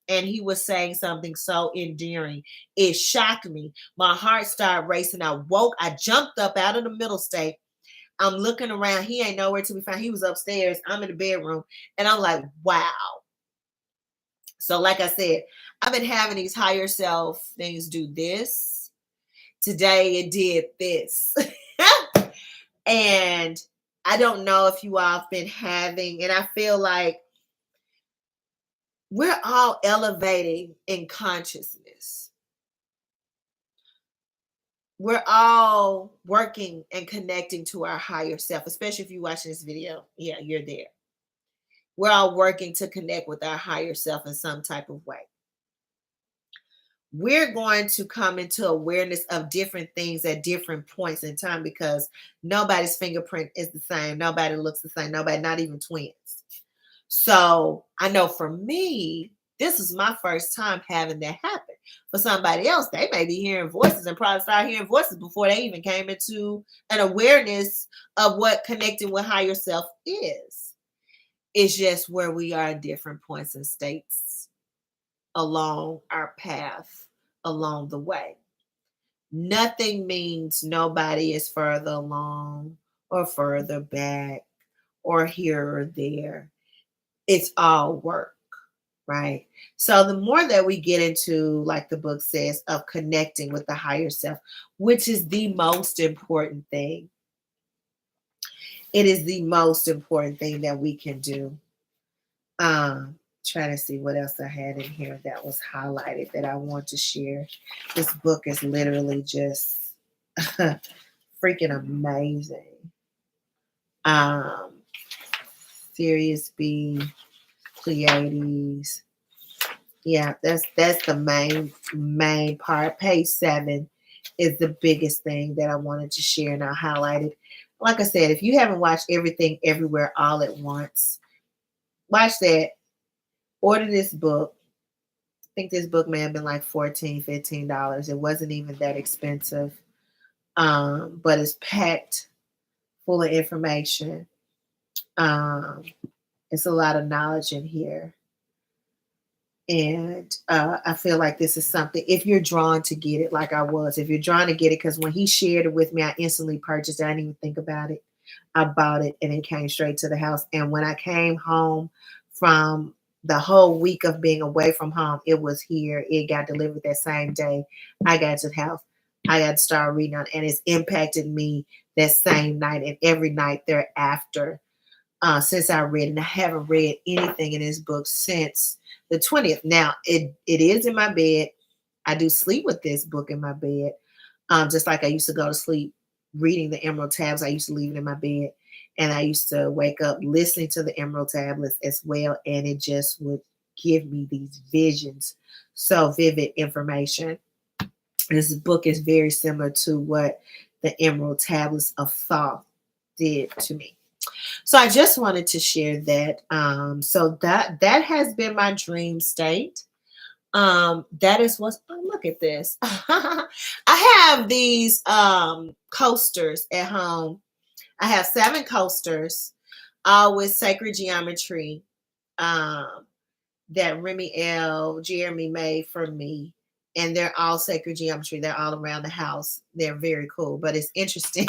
And he was saying something so endearing. It shocked me. My heart started racing. I jumped up out of the middle state. I'm looking around. He ain't nowhere to be found. He was upstairs. I'm in the bedroom. And I'm like, wow. So, like I said, I've been having these higher self things do this. Today it did this. And I don't know if you all have been having, and I feel like we're all elevating in consciousness. We're all working and connecting to our higher self, especially if you're watching this video. Yeah, you're there. We're all working to connect with our higher self in some type of way. We're going to come into awareness of different things at different points in time because nobody's fingerprint is the same. Nobody looks the same. Nobody, not even twins. So I know for me, this is my first time having that happen. For somebody else, they may be hearing voices and probably start hearing voices before they even came into an awareness of what connecting with higher self is. It's just where we are at different points and states along our path along the way. Nothing means nobody is further along or further back or here or there. It's all work, right? So the more that we get into, like the book says, of connecting with the higher self, which is the most important thing, it is the most important thing that we can do. Trying to see what else I had in here that was highlighted that I want to share. This book is literally just freaking amazing. Sirius B, Pleiades. Yeah, that's the main part. Page 7 is the biggest thing that I wanted to share, and I highlighted. Like I said, if you haven't watched Everything Everywhere All at Once, watch that. Order this book. I think this book may have been like $14, $15. It wasn't even that expensive. But it's packed full of information. It's a lot of knowledge in here. And I feel like this is something, if you're drawn to get it, like I was, if you're drawn to get it, because when he shared it with me, I instantly purchased it. I didn't even think about it. I bought it and it came straight to the house. And when I came home from the whole week of being away from home, it was here. It got delivered that same day. I got to the house. I got to start reading on it, and it's impacted me that same night and every night thereafter since I read it. And I haven't read anything in this book since the 20th. Now, it is in my bed. I do sleep with this book in my bed, just like I used to go to sleep reading the Emerald Tabs. I used to leave it in my bed. And I used to wake up listening to the Emerald tablets as well. And it just would give me these visions, so vivid information. This book is very similar to what the Emerald tablets of Thoth did to me. So I just wanted to share that. So that has been my dream state. That is what's, oh, look at this. I have these coasters at home. I have 7 coasters, all with sacred geometry, um, that Remy L. Jeremy made for me. And they're all sacred geometry. They're all around the house. They're very cool, but it's interesting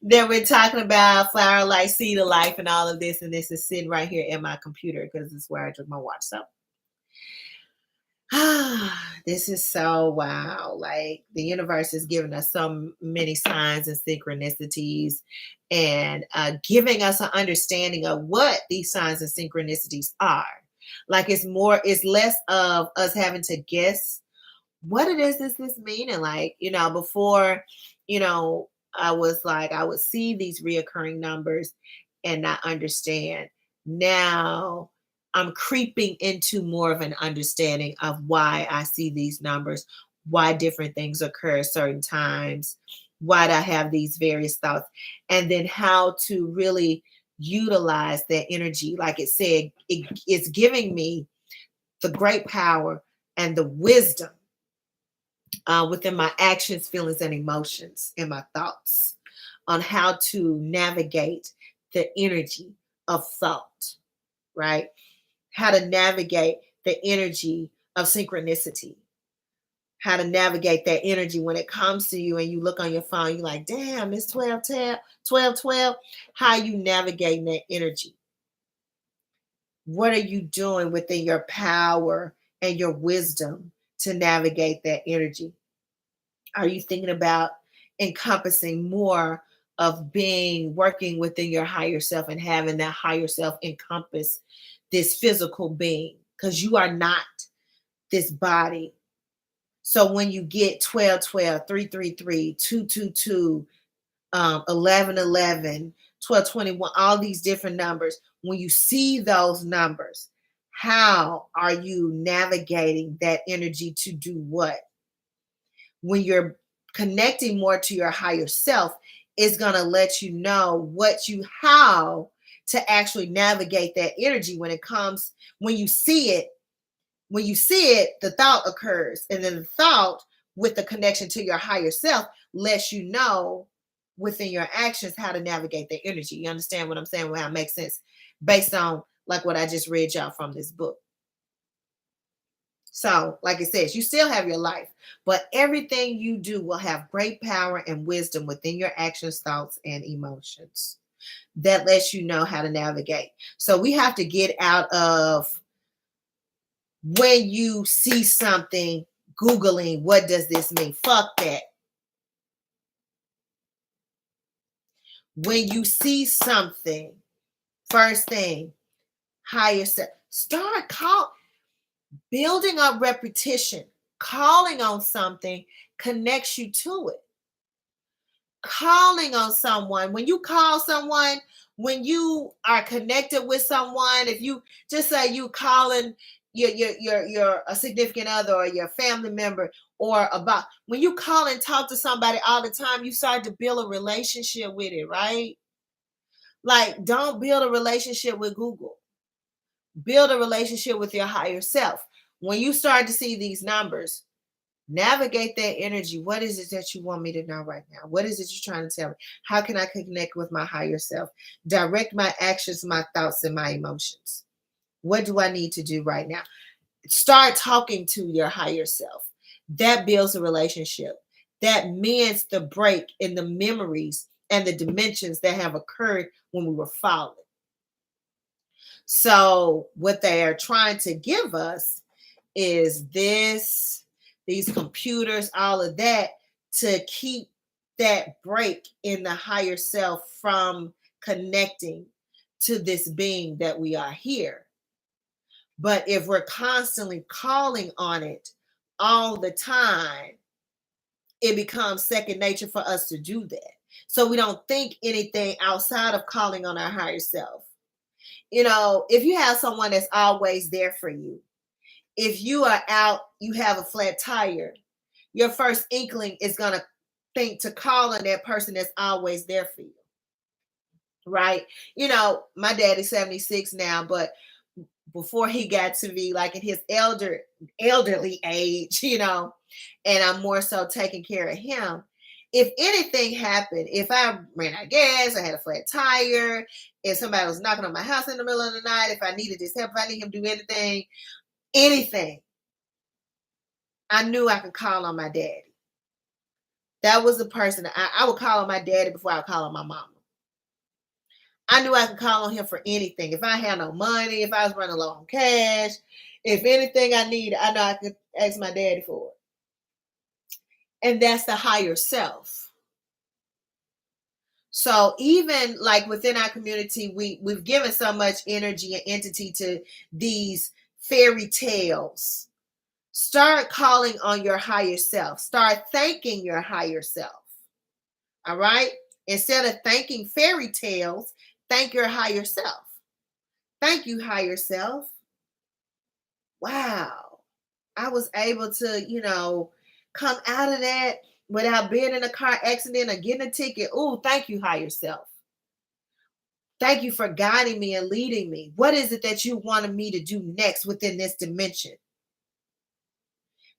that we're talking about flower life, seed of life, and all of this. And this is sitting right here in my computer because this is where I took my watch. So this is so wow. Like the universe is giving us so many signs and synchronicities, and giving us an understanding of what these signs and synchronicities are. Like it's less of us having to guess what it is this meaning. Like, before, I was like, I would see these reoccurring numbers and not understand. Now I'm creeping into more of an understanding of why I see these numbers, why different things occur at certain times, why I have these various thoughts, and then how to really utilize that energy. Like it said, it's giving me the great power and the wisdom within my actions, feelings, and emotions and my thoughts on how to navigate the energy of thought, right? How to navigate the energy of synchronicity, how to navigate that energy when it comes to you and you look on your phone, you're like, damn, it's 12, 12, 12, 12. How you navigating that energy? What are you doing within your power and your wisdom to navigate that energy? Are you thinking about encompassing more of working within your higher self and having that higher self encompass this physical being? Because you are not this body. So when you get 12, 12, 3, 3, 3, 2, 2, 2, 11, 11, 12, 21, all these different numbers, when you see those numbers, how are you navigating that energy to do what? When you're connecting more to your higher self, is going to let you know how to actually navigate that energy when you see it. When you see it, the thought occurs, and then the thought with the connection to your higher self lets you know within your actions how to navigate the energy. You understand what I'm saying? Well, how it makes sense based on like what I just read y'all from this book. So, like it says, you still have your life, but everything you do will have great power and wisdom within your actions, thoughts, and emotions. That lets you know how to navigate. So, we have to get out of when you see something, Googling, what does this mean? Fuck that. When you see something, first thing, higher self, building up repetition, calling on something connects you to it. Calling on someone, when you call someone, when you are connected with someone, if you just say you calling your a significant other or your family member, or about when you call and talk to somebody all the time, you start to build a relationship with it, right? Like, don't build a relationship with Google. Build a relationship with your higher self. When you start to see these numbers, navigate that energy. What is it that you want me to know right now? What is it you're trying to tell me? How can I connect with my higher self? Direct my actions, my thoughts, and my emotions. What do I need to do right now? Start talking to your higher self. That builds a relationship. That mends the break in the memories and the dimensions that have occurred when we were falling. So, what they are trying to give us is these computers, all of that, to keep that break in the higher self from connecting to this being that we are here. But if we're constantly calling on it all the time, it becomes second nature for us to do that. So we don't think anything outside of calling on our higher self. You know, if you have someone that's always there for you, if you are out, you have a flat tire, your first inkling is going to think to call on that person that's always there for you. Right. You know, my daddy's 76 now, but before he got to be like in his elderly age, you know, and I'm more so taking care of him. If anything happened, if I ran out of gas, I had a flat tire, if somebody was knocking on my house in the middle of the night, if I needed his help, if I need him to do anything, I knew I could call on my daddy. That was the person I would call on my daddy before I would call on my mama. I knew I could call on him for anything. If I had no money, if I was running low on cash, if anything I needed, I know I could ask my daddy for it. And that's the higher self. So even like within our community, we've given so much energy and entity to these fairy tales. Start calling on your higher self. Start thanking your higher self. All right? Instead of thanking fairy tales, thank your higher self. Thank you, higher self. Wow. I was able to, come out of that without being in a car accident or getting a ticket. Oh, thank you, higher self. Thank you for guiding me and leading me. What is it that you wanted me to do next within this dimension?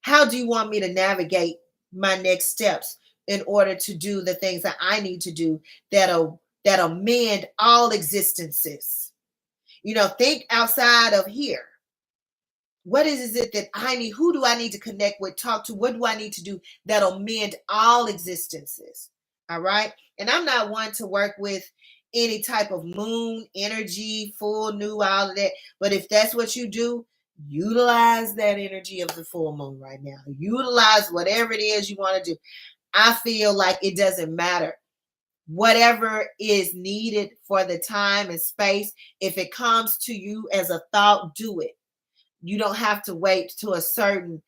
How do you want me to navigate my next steps in order to do the things that I need to do that'll mend all existences? Think outside of here. What is it that I need? Who do I need to connect with, talk to? What do I need to do that'll mend all existences? All right. And I'm not one to work with any type of moon energy, full new, all of that. But if that's what you do, utilize that energy of the full moon right now. Utilize whatever it is you want to do. I feel like it doesn't matter. Whatever is needed for the time and space, if it comes to you as a thought, do it. You don't have to wait to a certain,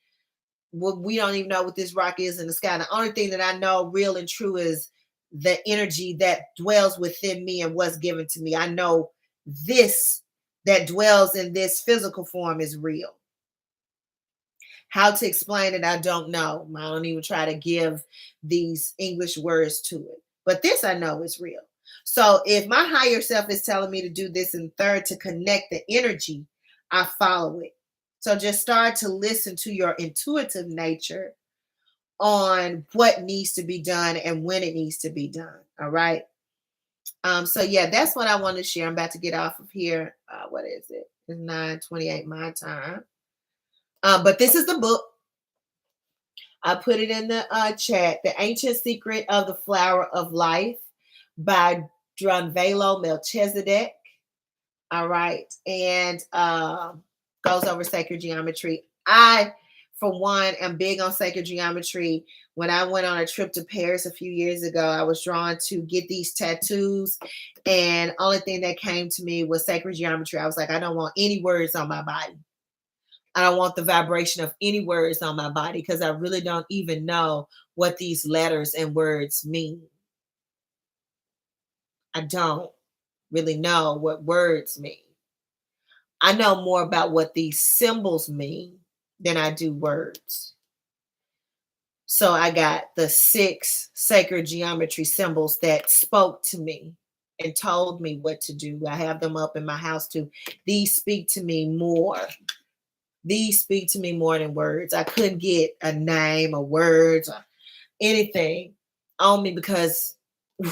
well, we don't even know what this rock is in the sky. The only thing that I know real and true is the energy that dwells within me and what's given to me. I know this that dwells in this physical form is real. How to explain it, I don't know. I don't even try to give these English words to it. But this I know is real. So if my higher self is telling me to do this, and third, to connect the energy, I follow it. So just start to listen to your intuitive nature on what needs to be done and when it needs to be done. All right. So yeah, that's what I want to share. I'm about to get off of here. What is it? It's 9:28 my time. But this is the book. I put it in the chat. The Ancient Secret of the Flower of Life by Drunvalo Melchizedek. All right. And goes over sacred geometry. I, for one, am big on sacred geometry. When I went on a trip to Paris a few years ago, I was drawn to get these tattoos. And only thing that came to me was sacred geometry. I was like, I don't want any words on my body. I don't want the vibration of any words on my body because I really don't even know what these letters and words mean. I don't really know what words mean. I know more about what these symbols mean than I do words. So I got the 6 sacred geometry symbols that spoke to me and told me what to do. I have them up in my house too. These speak to me more. These speak to me more than words. I couldn't get a name or words or anything on me because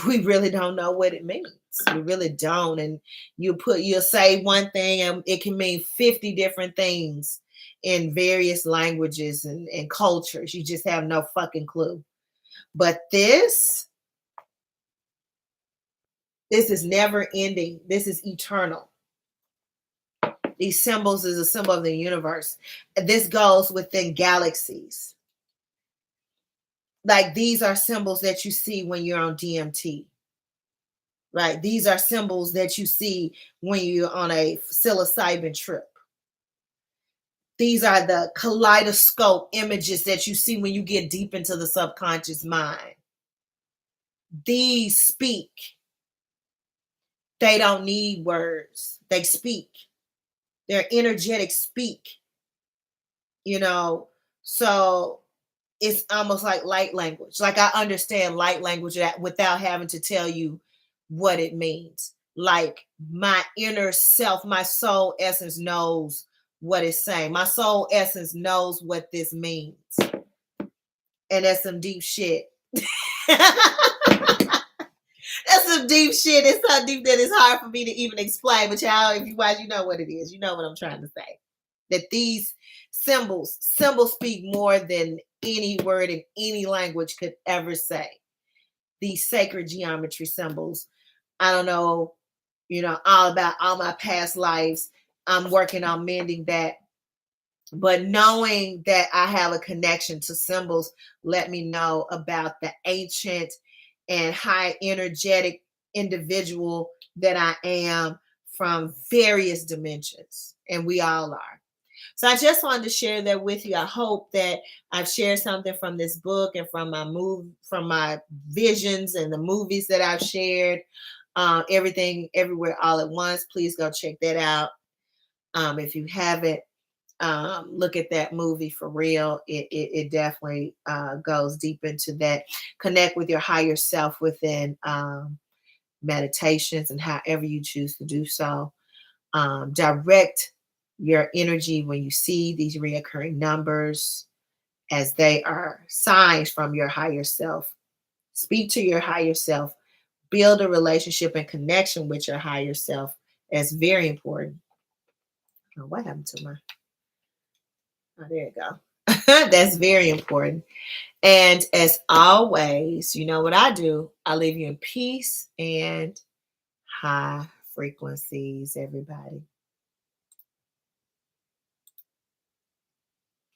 we really don't know what it means. We really don't. And you'll say one thing and it can mean 50 different things in various languages and cultures. You just have no fucking clue. But this is never ending. This is eternal. These symbols is a symbol of the universe. This goes within galaxies. Like these are symbols that you see when you're on DMT. Right? These are symbols that you see when you're on a psilocybin trip. These are the kaleidoscope images that you see when you get deep into the subconscious mind. These speak. They don't need words. They speak. Their energetic speak, you know. So it's almost like light language. Like I understand light language that without having to tell you what it means. Like my inner self, my soul essence knows what it's saying. My soul essence knows what this means. And that's some deep shit. That's some deep shit. It's so deep that it's hard for me to even explain. But y'all, if you watch, you know what it is. You know what I'm trying to say. That these symbols speak more than any word in any language could ever say. These sacred geometry symbols. I don't know, all about all my past lives. I'm working on mending that. But knowing that I have a connection to symbols, let me know about the ancient and high energetic individual that I am from various dimensions. And we all are. So I just wanted to share that with you. I hope that I've shared something from this book and from my visions and the movies that I've shared. Everything, everywhere, all at once. Please go check that out. If you haven't, look at that movie for real. It definitely goes deep into that. Connect with your higher self within meditations and however you choose to do so. Direct your energy when you see these reoccurring numbers as they are signs from your higher self. Speak to your higher self. Build a relationship and connection with your higher self. That's very important. Oh, what happened to my... Oh, there you go. That's very important. And as always, you know what I do? I leave you in peace and high frequencies, everybody.